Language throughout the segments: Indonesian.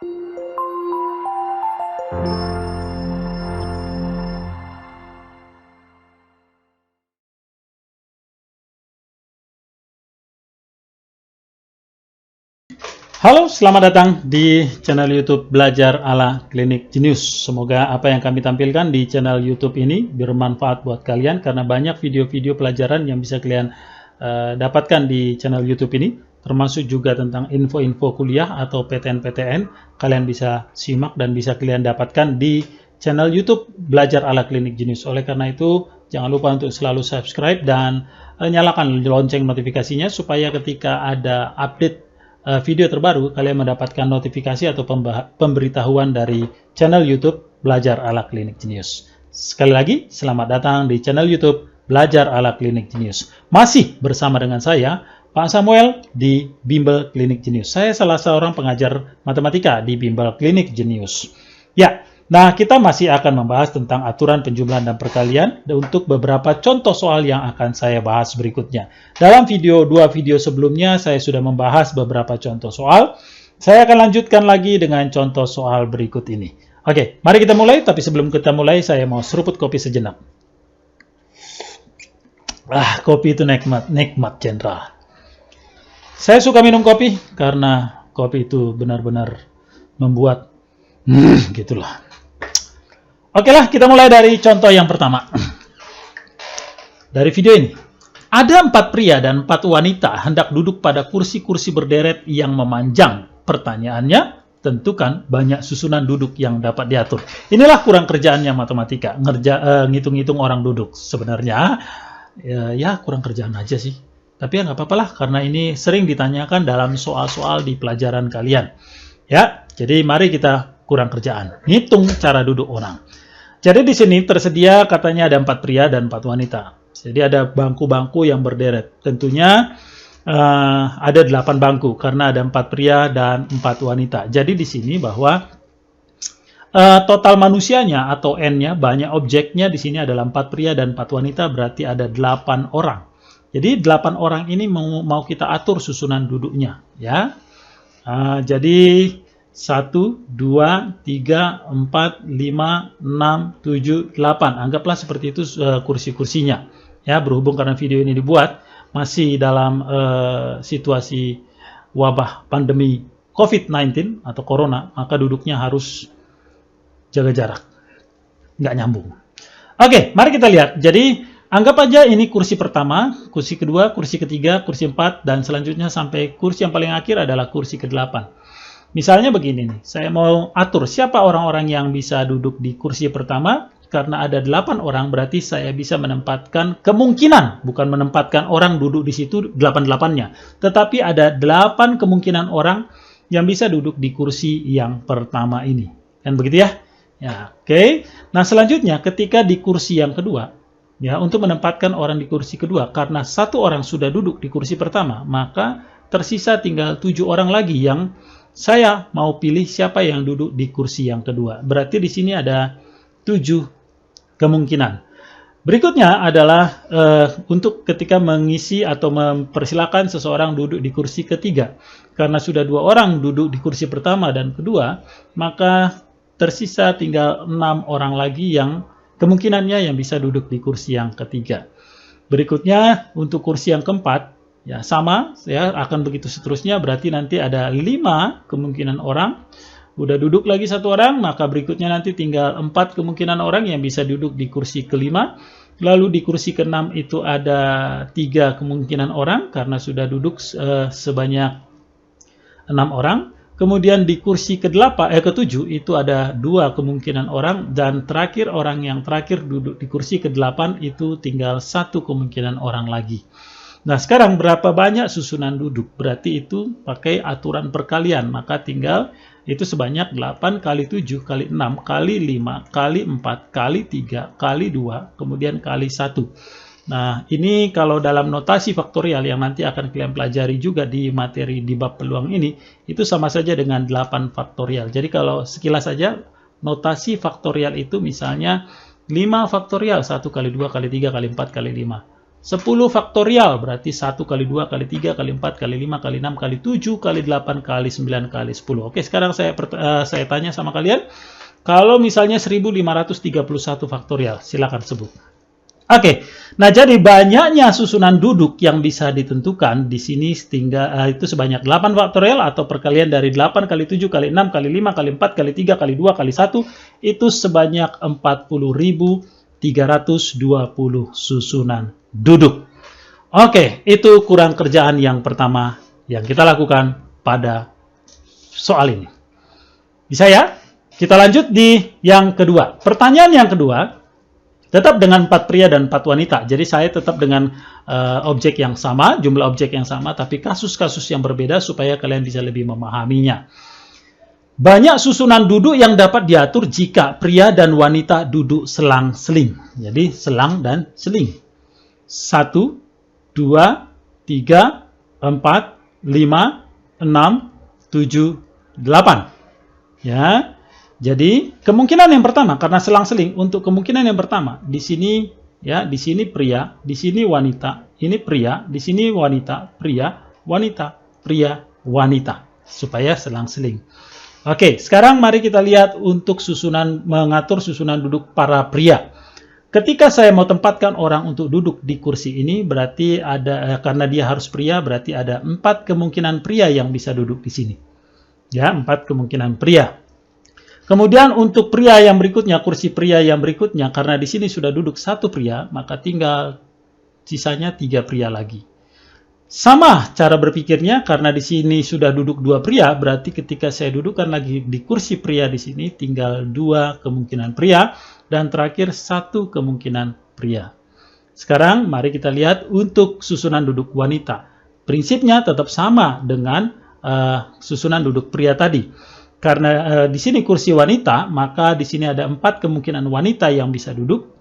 Halo, selamat datang di channel YouTube Belajar ala Klinik Jenius. Semoga apa yang kami tampilkan di channel YouTube ini bermanfaat buat kalian, karena banyak video-video pelajaran yang bisa kalian dapatkan di channel YouTube ini, termasuk juga tentang info-info kuliah atau PTN-PTN. Kalian bisa simak dan bisa kalian dapatkan di channel YouTube Belajar ala Klinik Jenius. Oleh karena itu, jangan lupa untuk selalu subscribe dan nyalakan lonceng notifikasinya supaya ketika ada update video terbaru, kalian mendapatkan notifikasi atau pemberitahuan dari channel YouTube Belajar ala Klinik Jenius. Sekali lagi, selamat datang di channel YouTube Belajar ala Klinik Jenius. Masih bersama dengan saya, Pak Samuel di Bimbel Klinik Jenius. Saya salah seorang pengajar matematika di Bimbel Klinik Jenius. Ya, nah kita masih akan membahas tentang aturan penjumlahan dan perkalian untuk beberapa contoh soal yang akan saya bahas berikutnya. Dalam dua video sebelumnya saya sudah membahas beberapa contoh soal. Saya akan lanjutkan lagi dengan contoh soal berikut ini. Oke, mari kita mulai. Tapi sebelum kita mulai, saya mau seruput kopi sejenak. Kopi itu nikmat jenderal. Saya suka minum kopi karena kopi itu benar-benar membuat gitulah. Oke lah, kita mulai dari contoh yang pertama. Dari video ini. Ada 4 pria dan 4 wanita hendak duduk pada kursi-kursi berderet yang memanjang. Pertanyaannya, tentukan banyak susunan duduk yang dapat diatur. Inilah kurang kerjaannya matematika, ngitung-ngitung orang duduk. Sebenarnya, ya kurang kerjaan aja sih. Tapi ya nggak apa-apa lah, karena ini sering ditanyakan dalam soal-soal di pelajaran kalian. Ya, jadi mari kita kurang kerjaan. Ngitung cara duduk orang. Jadi di sini tersedia katanya ada 4 pria dan 4 wanita. Jadi ada bangku-bangku yang berderet. Tentunya ada 8 bangku karena ada 4 pria dan 4 wanita. Jadi di sini bahwa total manusianya atau N-nya, banyak objeknya di sini adalah 4 pria dan 4 wanita, berarti ada 8 orang. Jadi 8 orang ini mau kita atur susunan duduknya, ya. Jadi 1, 2, 3, 4, 5, 6, 7, 8. Anggaplah seperti itu kursi-kursinya. Ya, berhubung karena video ini dibuat masih dalam situasi wabah pandemi COVID-19 atau Corona, maka duduknya harus jaga jarak. Nggak nyambung. Oke, mari kita lihat. Jadi, anggap aja ini kursi pertama, kursi kedua, kursi ketiga, kursi 4, dan selanjutnya sampai kursi yang paling akhir adalah kursi ke-8. Misalnya begini nih, saya mau atur siapa orang-orang yang bisa duduk di kursi pertama. Karena ada 8 orang, berarti saya bisa menempatkan kemungkinan, bukan menempatkan orang duduk di situ 8-8-nya. Tetapi ada 8 kemungkinan orang yang bisa duduk di kursi yang pertama ini. Kan begitu ya? Ya, oke. Nah, selanjutnya ketika di kursi yang kedua, ya, untuk menempatkan orang di kursi kedua, karena 1 orang sudah duduk di kursi pertama, maka tersisa tinggal 7 orang lagi yang saya mau pilih siapa yang duduk di kursi yang kedua. Berarti di sini ada 7 kemungkinan. Berikutnya adalah untuk ketika mengisi atau mempersilakan seseorang duduk di kursi ketiga. Karena sudah 2 orang duduk di kursi pertama dan kedua, maka tersisa tinggal 6 orang lagi yang kemungkinannya yang bisa duduk di kursi yang ketiga. Berikutnya untuk kursi yang keempat, ya sama, ya akan begitu seterusnya. Berarti nanti ada 5 kemungkinan orang. Udah duduk lagi 1 orang, maka berikutnya nanti tinggal 4 kemungkinan orang yang bisa duduk di kursi kelima. Lalu di kursi ke-6 itu ada 3 kemungkinan orang karena sudah duduk sebanyak 6 orang. Kemudian di kursi ke-7 itu ada 2 kemungkinan orang, dan terakhir orang yang terakhir duduk di kursi ke-8 itu tinggal 1 kemungkinan orang lagi. Nah, sekarang berapa banyak susunan duduk? Berarti itu pakai aturan perkalian, maka tinggal itu sebanyak 8 kali 7 kali 6 kali 5 kali 4 kali 3 kali 2 kemudian kali 1. Nah, ini kalau dalam notasi faktorial yang nanti akan kalian pelajari juga di materi di bab peluang ini, itu sama saja dengan 8 faktorial. Jadi kalau sekilas saja notasi faktorial itu misalnya 5 faktorial, 1 kali 2 kali 3 kali 4 kali 5. 10 faktorial berarti 1 kali 2 kali 3 kali 4 kali 5 kali 6 kali 7 kali 8 kali 9 kali 10. Oke, sekarang saya tanya sama kalian, kalau misalnya 1531 faktorial, silakan sebut. Oke, nah jadi banyaknya susunan duduk yang bisa ditentukan di sini itu sebanyak 8 faktorial atau perkalian dari 8 kali 7 kali 6 kali 5 kali 4 kali 3 kali 2 kali 1 itu sebanyak 40.320 susunan duduk. Oke, itu kurang kerjaan yang pertama yang kita lakukan pada soal ini. Bisa ya? Kita lanjut di yang kedua. Pertanyaan yang kedua, tetap dengan 4 pria dan 4 wanita. Jadi saya tetap dengan objek yang sama, jumlah objek yang sama, tapi kasus-kasus yang berbeda supaya kalian bisa lebih memahaminya. Banyak susunan duduk yang dapat diatur jika pria dan wanita duduk selang-seling. Jadi selang dan seling. 1, 2, 3, 4, 5, 6, 7, 8. Ya. Jadi kemungkinan yang pertama karena selang-seling, untuk kemungkinan yang pertama di sini ya, di sini pria, di sini wanita, ini pria, di sini wanita, pria, wanita, pria, wanita, supaya selang-seling. Oke, sekarang mari kita lihat untuk mengatur susunan duduk para pria. Ketika saya mau tempatkan orang untuk duduk di kursi ini, berarti karena dia harus pria, berarti ada 4 kemungkinan pria yang bisa duduk di sini. Ya, 4 kemungkinan pria. Kemudian untuk pria yang berikutnya, kursi pria yang berikutnya, karena di sini sudah duduk 1 pria, maka tinggal sisanya 3 pria lagi. Sama cara berpikirnya, karena di sini sudah duduk 2 pria, berarti ketika saya dudukkan lagi di kursi pria di sini, tinggal 2 kemungkinan pria, dan terakhir 1 kemungkinan pria. Sekarang mari kita lihat untuk susunan duduk wanita. Prinsipnya tetap sama dengan susunan duduk pria tadi. Karena di sini kursi wanita, maka di sini ada 4 kemungkinan wanita yang bisa duduk.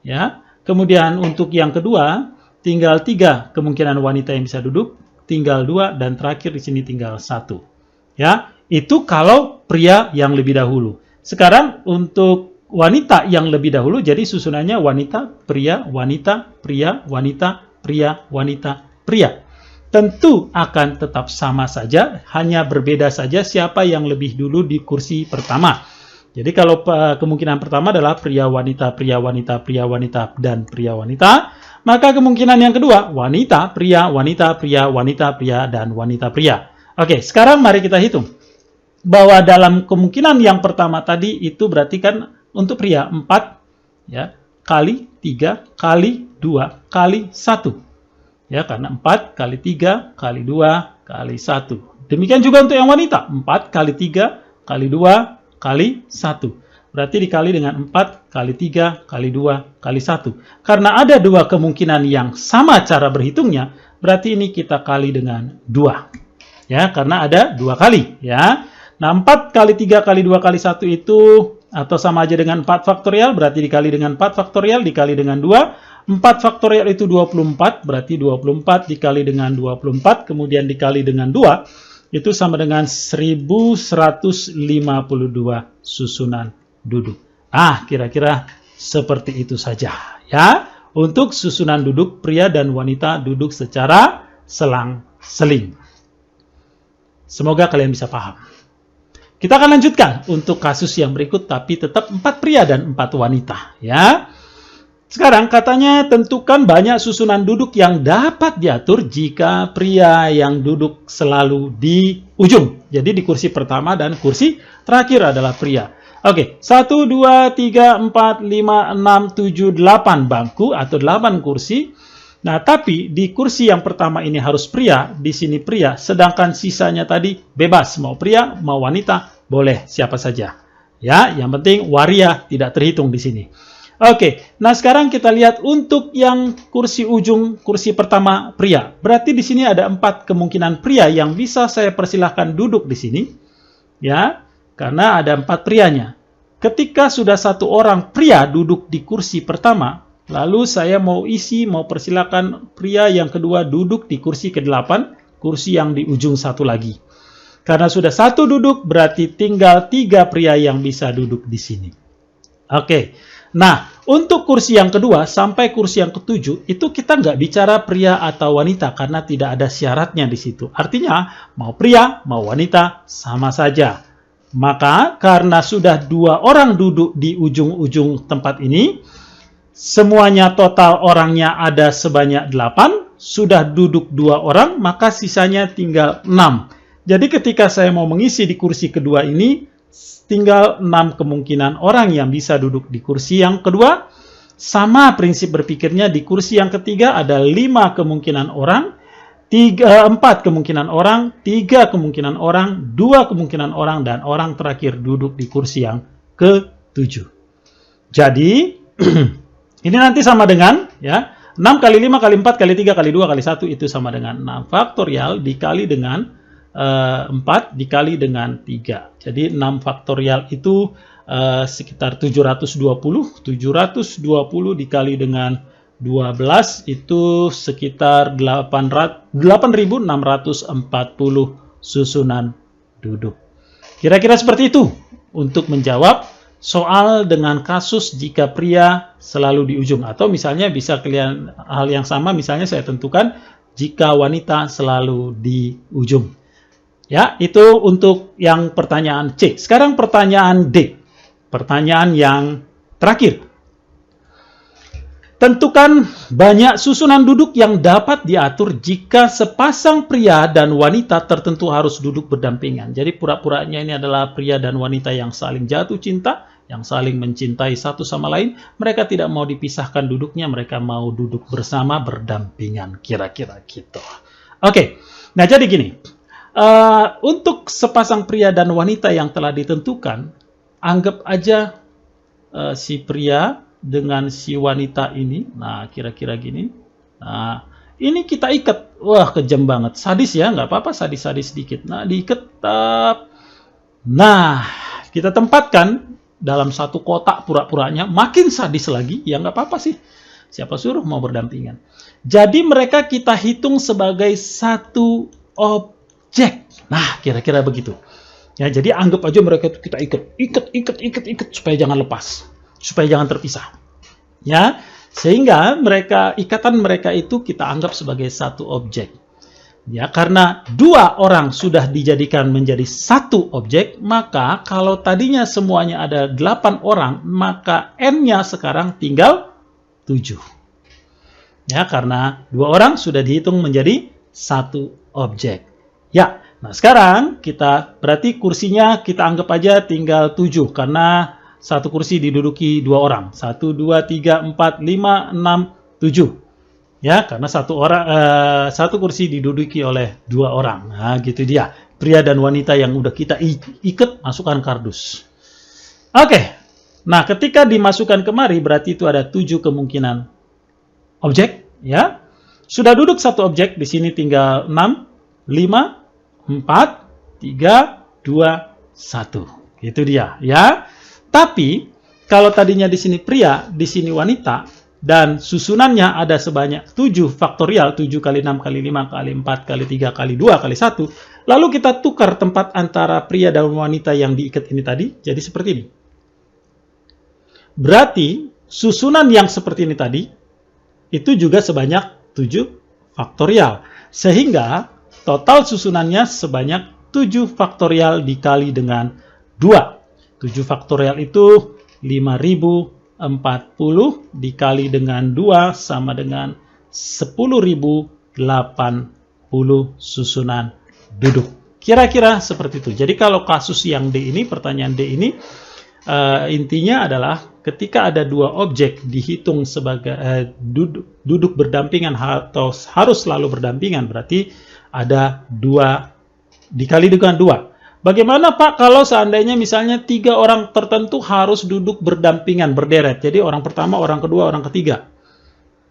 Ya. Kemudian untuk yang kedua, tinggal 3 kemungkinan wanita yang bisa duduk, tinggal 2, dan terakhir di sini tinggal 1. Ya, itu kalau pria yang lebih dahulu. Sekarang untuk wanita yang lebih dahulu, jadi susunannya wanita, pria, wanita, pria, wanita, pria, wanita, pria. Tentu akan tetap sama saja, hanya berbeda saja siapa yang lebih dulu di kursi pertama. Jadi kalau kemungkinan pertama adalah pria, wanita, pria, wanita, pria, wanita, dan pria, wanita, maka kemungkinan yang kedua, wanita, pria, wanita, pria, wanita, pria, dan wanita, pria. Oke, sekarang mari kita hitung. Bahwa dalam kemungkinan yang pertama tadi itu berarti kan untuk pria 4 ya, kali 3 kali 2 kali 1. Ya, karena 4 kali 3 kali 2 kali 1. Demikian juga untuk yang wanita. 4 kali 3 kali 2 kali 1. Berarti dikali dengan 4 kali 3 kali 2 kali 1. Karena ada 2 kemungkinan yang sama cara berhitungnya, berarti ini kita kali dengan 2. Ya, karena ada 2 kali. Ya. Nah, 4 kali 3 kali 2 kali 1 itu atau sama aja dengan 4 faktorial, berarti dikali dengan 4 faktorial dikali dengan 2. 4 faktorial itu 24, berarti 24 dikali dengan 24, kemudian dikali dengan 2, itu sama dengan 1152 susunan duduk. Kira-kira seperti itu saja. Ya, untuk susunan duduk pria dan wanita duduk secara selang-seling. Semoga kalian bisa paham. Kita akan lanjutkan untuk kasus yang berikut, tapi tetap 4 pria dan 4 wanita. Ya. Sekarang katanya tentukan banyak susunan duduk yang dapat diatur jika pria yang duduk selalu di ujung. Jadi di kursi pertama dan kursi terakhir adalah pria. Oke, 1, 2, 3, 4, 5, 6, 7, 8 bangku atau 8 kursi. Nah, tapi di kursi yang pertama ini harus pria, di sini pria, sedangkan sisanya tadi bebas, mau pria, mau wanita, boleh siapa saja. Ya, yang penting waria tidak terhitung di sini. Oke, nah sekarang kita lihat untuk yang kursi ujung, kursi pertama pria. Berarti di sini ada 4 kemungkinan pria yang bisa saya persilahkan duduk di sini. Ya, karena ada 4 prianya. Ketika sudah 1 orang pria duduk di kursi pertama, lalu saya mau persilahkan pria yang kedua duduk di kursi ke-8, kursi yang di ujung 1 lagi. Karena sudah 1 duduk, berarti tinggal 3 pria yang bisa duduk di sini. Oke. Nah, Untuk kursi yang kedua sampai kursi yang ketujuh, itu kita nggak bicara pria atau wanita karena tidak ada syaratnya di situ. Artinya, mau pria, mau wanita, sama saja. Maka, karena sudah 2 orang duduk di ujung-ujung tempat ini, semuanya total orangnya ada sebanyak 8, sudah duduk 2 orang, maka sisanya tinggal 6. Jadi ketika saya mau mengisi di kursi kedua ini, tinggal 6 kemungkinan orang yang bisa duduk di kursi yang kedua. Sama prinsip berpikirnya di kursi yang ketiga ada 5 kemungkinan orang, 4 kemungkinan orang, 3 kemungkinan orang, 2 kemungkinan orang, dan orang terakhir duduk di kursi yang ke-7. Jadi, ini nanti sama dengan ya 6 kali 5 kali 4 kali 3 kali 2 kali 1 itu sama dengan 6 faktorial dikali dengan 4 dikali dengan 3. Jadi 6 faktorial itu sekitar 720. 720 dikali dengan 12 itu sekitar 8.640 susunan duduk. Kira-kira seperti itu untuk menjawab soal dengan kasus jika pria selalu di ujung. Atau misalnya bisa kalian hal yang sama, misalnya saya tentukan jika wanita selalu di ujung. Ya, itu untuk yang pertanyaan C. Sekarang pertanyaan D. Pertanyaan yang terakhir. Tentukan banyak susunan duduk yang dapat diatur jika sepasang pria dan wanita tertentu harus duduk berdampingan. Jadi pura-puranya ini adalah pria dan wanita yang saling jatuh cinta, yang saling mencintai satu sama lain. Mereka tidak mau dipisahkan duduknya, mereka mau duduk bersama berdampingan. Kira-kira gitu. Oke, nah jadi gini. Untuk sepasang pria dan wanita yang telah ditentukan, anggap aja si pria dengan si wanita ini. Nah, kira-kira gini. Nah, ini kita ikat. Wah, kejam banget. Sadis ya, nggak apa-apa sadis-sadis sedikit. Nah, diikat. Nah, kita tempatkan dalam satu kotak pura-puranya. Makin sadis lagi, ya nggak apa-apa sih. Siapa suruh mau berdampingan. Jadi mereka kita hitung sebagai satu objek. Nah, kira-kira begitu. Ya, jadi anggap aja mereka itu kita ikat supaya jangan lepas, supaya jangan terpisah. Ya, sehingga ikatan mereka itu kita anggap sebagai satu objek. Ya, karena 2 orang sudah dijadikan menjadi satu objek, maka kalau tadinya semuanya ada 8 orang, maka N-nya sekarang tinggal 7. Ya, karena 2 orang sudah dihitung menjadi satu objek. Ya, nah sekarang berarti kursinya kita anggap aja tinggal 7 karena satu kursi diduduki 2 orang. 1, 2, 3, 4, 5, 6, 7. Ya, karena satu kursi diduduki oleh 2 orang. Nah, gitu dia. Pria dan wanita yang udah kita ikat, masukkan kardus. Oke. Nah, ketika dimasukkan kemari berarti itu ada 7 kemungkinan objek, ya. Sudah duduk satu objek, di sini tinggal 6, 5, 4, 3, 2, 1. Itu dia, ya. Tapi kalau tadinya di sini pria, di sini wanita, dan susunannya ada sebanyak 7 faktorial, 7 kali 6 kali 5 kali 4 kali 3 kali 2 kali 1, lalu kita tukar tempat antara pria dan wanita yang diikat ini tadi, jadi seperti ini. Berarti susunan yang seperti ini tadi, itu juga sebanyak 7 faktorial. Sehingga total susunannya sebanyak 7 faktorial dikali dengan 2. 7 faktorial itu 5040 dikali dengan 2 sama dengan 10.080 susunan duduk. Kira-kira seperti itu. Jadi kalau kasus yang D ini, pertanyaan D ini, intinya adalah ketika ada 2 objek dihitung sebagai duduk berdampingan atau harus selalu berdampingan, berarti ada 2 dikali dengan 2. Bagaimana Pak kalau seandainya misalnya 3 orang tertentu harus duduk berdampingan, berderet. Jadi orang pertama, orang kedua, orang ketiga.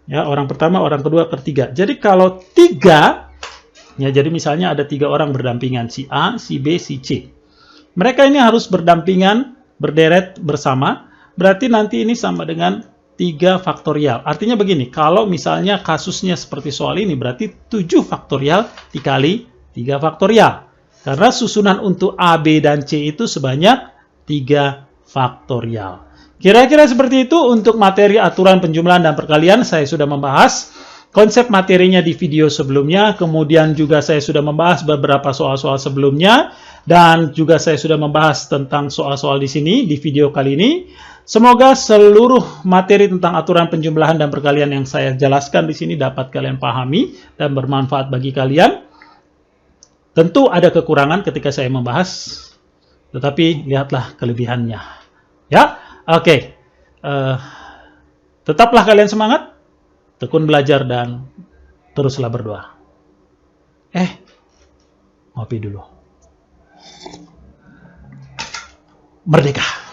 Ya, orang pertama, orang kedua, ketiga. Jadi kalau 3, ya jadi misalnya ada 3 orang berdampingan, si A, si B, si C. Mereka ini harus berdampingan, berderet bersama, berarti nanti ini sama dengan 3 faktorial. Artinya begini, kalau misalnya kasusnya seperti soal ini, berarti 7 faktorial dikali 3 faktorial. Karena susunan untuk A, B, dan C itu sebanyak 3 faktorial. Kira-kira seperti itu untuk materi aturan penjumlahan dan perkalian. Saya sudah membahas konsep materinya di video sebelumnya, kemudian juga saya sudah membahas beberapa soal-soal sebelumnya, dan juga saya sudah membahas tentang soal-soal di sini di video kali ini. Semoga seluruh materi tentang aturan penjumlahan dan perkalian yang saya jelaskan di sini dapat kalian pahami dan bermanfaat bagi kalian. Tentu ada kekurangan ketika saya membahas, tetapi lihatlah kelebihannya. Ya, oke. Tetaplah kalian semangat, tekun belajar, dan teruslah berdoa. Ngopi dulu. Merdeka!